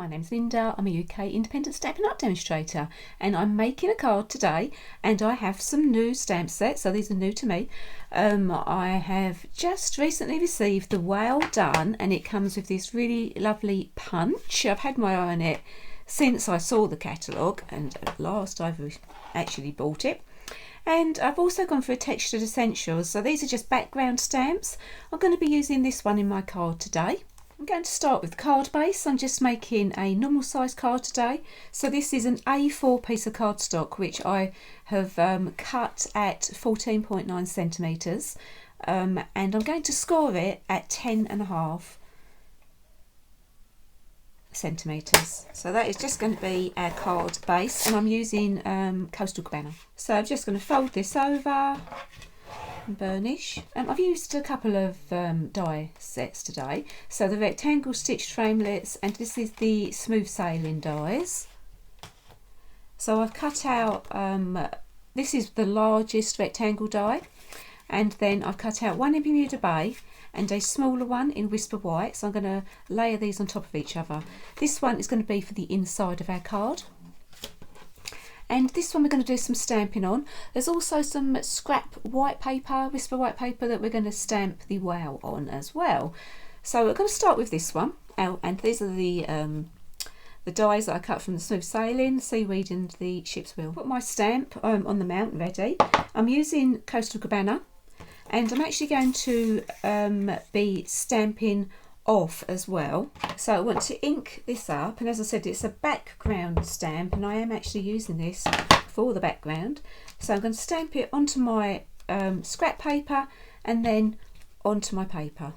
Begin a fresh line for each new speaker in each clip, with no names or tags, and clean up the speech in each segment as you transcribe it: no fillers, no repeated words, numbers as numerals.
My name's Linda, I'm a UK independent Stampin' Up demonstrator, and I'm making a card today, and I have some new stamp sets, so these are new to me. I have just recently received the Well Done, and it comes with this really lovely punch. I've had my eye on it since I saw the catalogue, and at last I've actually bought it. And I've also gone for a Textured Essentials, so these are just background stamps. I'm going to be using this one in my card today. I'm going to start with card base. I'm just making a normal size card today. So this is an A4 piece of cardstock which I have cut at 14.9 centimetres, and I'm going to score it at 10.5 centimetres. So that is just going to be our card base, and I'm using Coastal Cabana. So I'm just going to fold this over and burnish. I've used a couple of die sets today. So the rectangle stitched framelits, and this is the smooth sailing dies. So I've cut out, this is the largest rectangle die, and then I've cut out one in Bermuda Bay and a smaller one in Whisper White. So I'm going to layer these on top of each other. This one is going to be for the inside of our card. And this one we're going to do some stamping on. There's also some scrap white paper, Whisper white paper, that we're going to stamp the wow on as well. So we're going to start with this one. And these are the dies that I cut from the smooth sailing, seaweed and the ship's wheel. Put my stamp on the mount ready. I'm using Coastal Cabana, and I'm actually going to be stamping off as well. So I want to ink this up, and as I said, it's a background stamp, and I am actually using this for the background. So I'm going to stamp it onto my scrap paper and then onto my paper.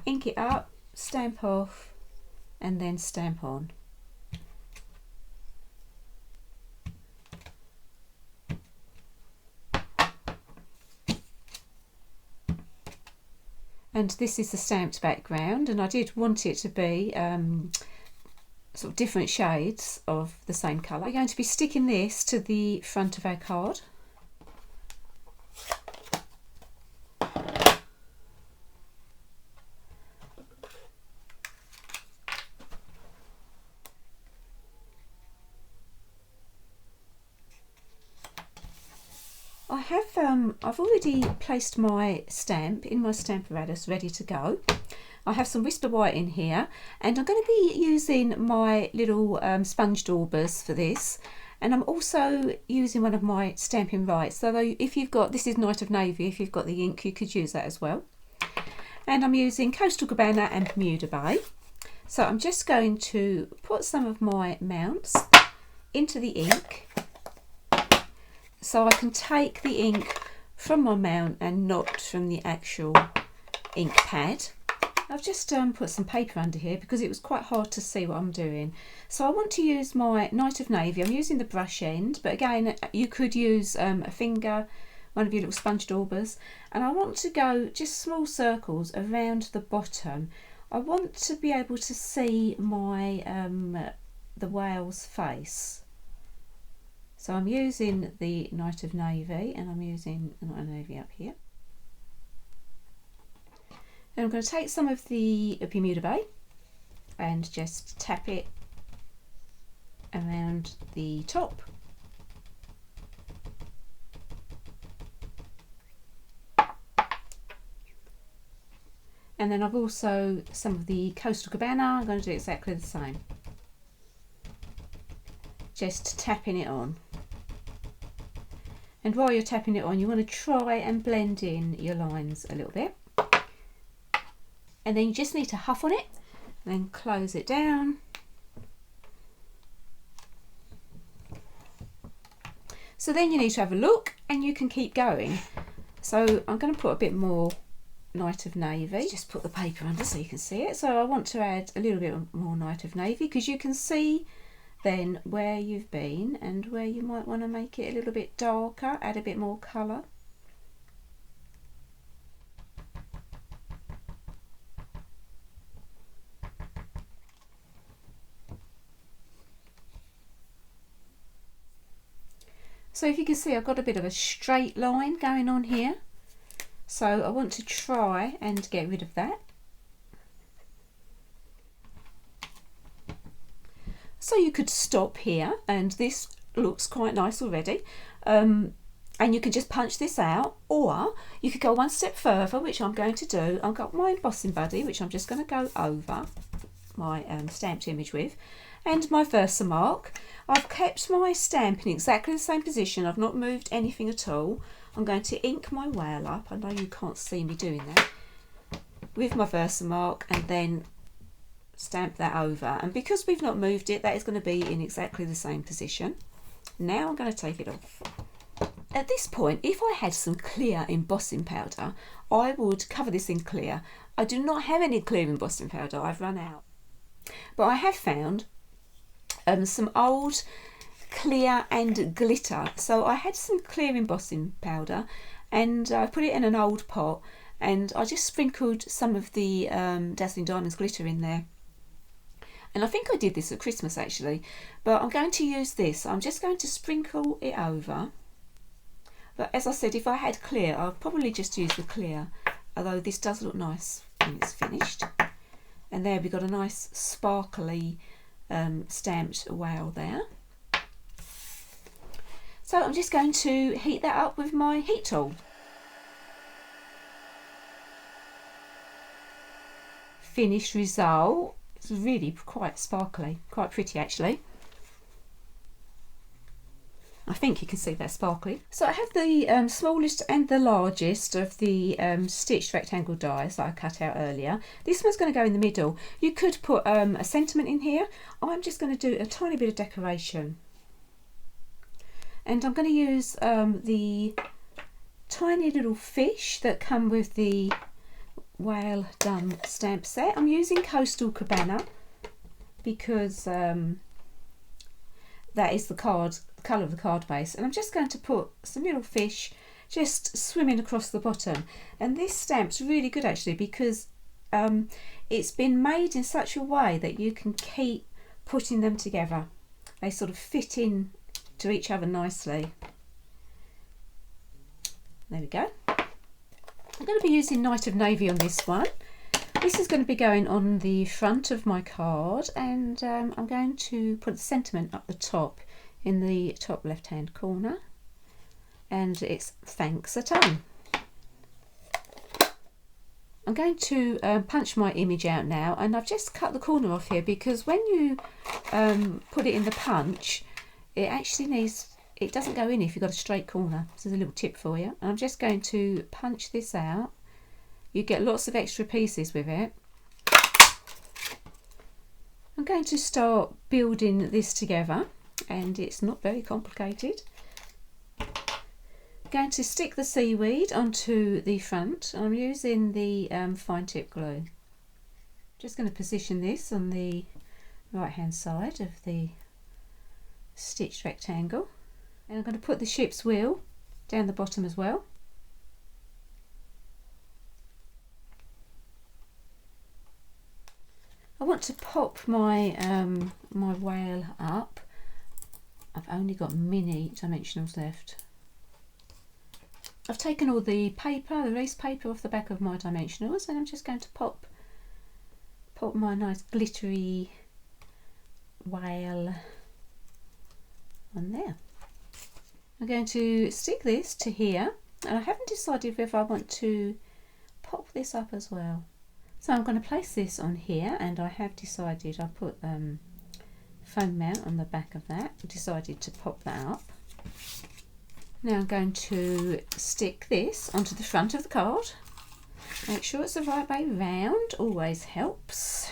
Ink it up, stamp off, and then stamp on. And this is the stamped background, and I did want it to be sort of different shades of the same colour. We're going to be sticking this to the front of our card. I've already placed my stamp in my stamparatus ready to go. I have some Whisper White in here, and I'm going to be using my little sponge daubers for this, and I'm also using one of my Stampin' Rights. So if you've got, this is Night of Navy, if you've got the ink you could use that as well. And I'm using Coastal Cabana and Bermuda Bay. So I'm just going to put some of my mounts into the ink, so I can take the ink from my mount and not from the actual ink pad. I've just put some paper under here because it was quite hard to see what I'm doing. So I want to use my Night of Navy. I'm using the brush end, but again you could use a finger, one of your little sponge daubers, and I want to go just small circles around the bottom. I want to be able to see my the whale's face. So I'm using the Night of Navy, and I'm using the Night of Navy up here. And I'm going to take some of the Bermuda Bay and just tap it around the top. And then I've also some of the Coastal Cabana. I'm going to do exactly the same. Just tapping it on. And while you're tapping it on, you want to try and blend in your lines a little bit. And then you just need to huff on it and then close it down. So then you need to have a look, and you can keep going. So I'm going to put a bit more Night of Navy. Just put the paper under so you can see it. So I want to add a little bit more Night of Navy, because you can see then where you've been and where you might want to make it a little bit darker, add a bit more colour. So if you can see, I've got a bit of a straight line going on here. So I want to try and get rid of that. So you could stop here, and this looks quite nice already. And you can just punch this out, or you could go one step further, which I'm going to do. I've got my embossing buddy, which I'm just going to go over my stamped image with, and my Versamark. I've kept my stamp in exactly the same position. I've not moved anything at all. I'm going to ink my whale up. I know you can't see me doing that, with my Versamark, and then stamp that over. And because we've not moved it, that is going to be in exactly the same position. Now I'm going to take it off. At this point, if I had some clear embossing powder, I would cover this in clear. I do not have any clear embossing powder, I've run out. But I have found some old clear and glitter. So I had some clear embossing powder, and I put it in an old pot, and I just sprinkled some of the Dazzling Diamonds glitter in there. And I think I did this at Christmas actually, but I'm going to use this. I'm just going to sprinkle it over. But as I said, if I had clear, I'll probably just use the clear, although this does look nice when it's finished. And there we've got a nice sparkly stamped whale there. So I'm just going to heat that up with my heat tool. Finished result. It's really quite sparkly, quite pretty actually. I think you can see that sparkly. So I have the smallest and the largest of the stitched rectangle dies that I cut out earlier. This one's going to go in the middle. You could put a sentiment in here. I'm just going to do a tiny bit of decoration. And I'm going to use the tiny little fish that come with the Whale Done stamp set. I'm using Coastal Cabana because that is the colour of the card base, and I'm just going to put some little fish just swimming across the bottom. And this stamp's really good actually because it's been made in such a way that you can keep putting them together. They sort of fit in to each other nicely. There we go. I'm going to be using Night of Navy on this one. This is going to be going on the front of my card, and I'm going to put the sentiment up the top in the top left hand corner, and it's thanks a ton. I'm going to punch my image out now, and I've just cut the corner off here because when you put it in the punch, it doesn't go in if you've got a straight corner. This is a little tip for you. And I'm just going to punch this out. You get lots of extra pieces with it. I'm going to start building this together, and it's not very complicated. I'm going to stick the seaweed onto the front. I'm using the fine tip glue. Just going to position this on the right hand side of the stitched rectangle, and I'm going to put the ship's wheel down the bottom as well. I want to pop my my whale up. I've only got mini dimensionals left. I've taken all the paper, the race paper off the back of my dimensionals, and I'm just going to pop my nice glittery whale on there. I'm going to stick this to here, and I haven't decided if I want to pop this up as well. So I'm going to place this on here, and I have decided I'll put foam mount on the back of that. I decided to pop that up. Now I'm going to stick this onto the front of the card. Make sure it's the right way round, always helps.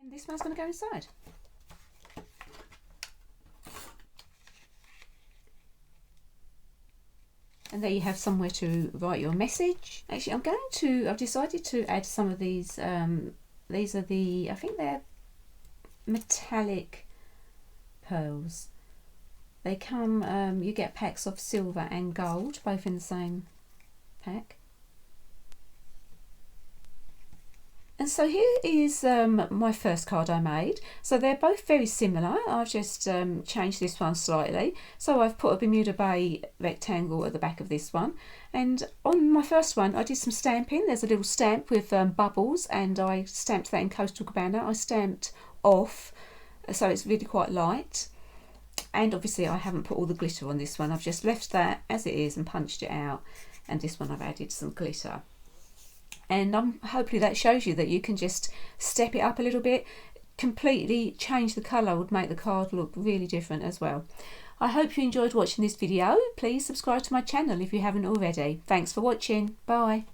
And this one's going to go inside. And there you have somewhere to write your message. Actually, I've decided to add some of these. These are I think they're metallic pearls. They come, you get packs of silver and gold, both in the same pack. And so here is my first card I made. So they're both very similar. I've just changed this one slightly. So I've put a Bermuda Bay rectangle at the back of this one. And on my first one I did some stamping. There's a little stamp with bubbles, and I stamped that in Coastal Cabana. I stamped off, so it's really quite light. And obviously I haven't put all the glitter on this one. I've just left that as it is and punched it out. And this one I've added some glitter. And hopefully that shows you that you can just step it up a little bit, completely change the colour, would make the card look really different as well. I hope you enjoyed watching this video. Please subscribe to my channel if you haven't already. Thanks for watching. Bye.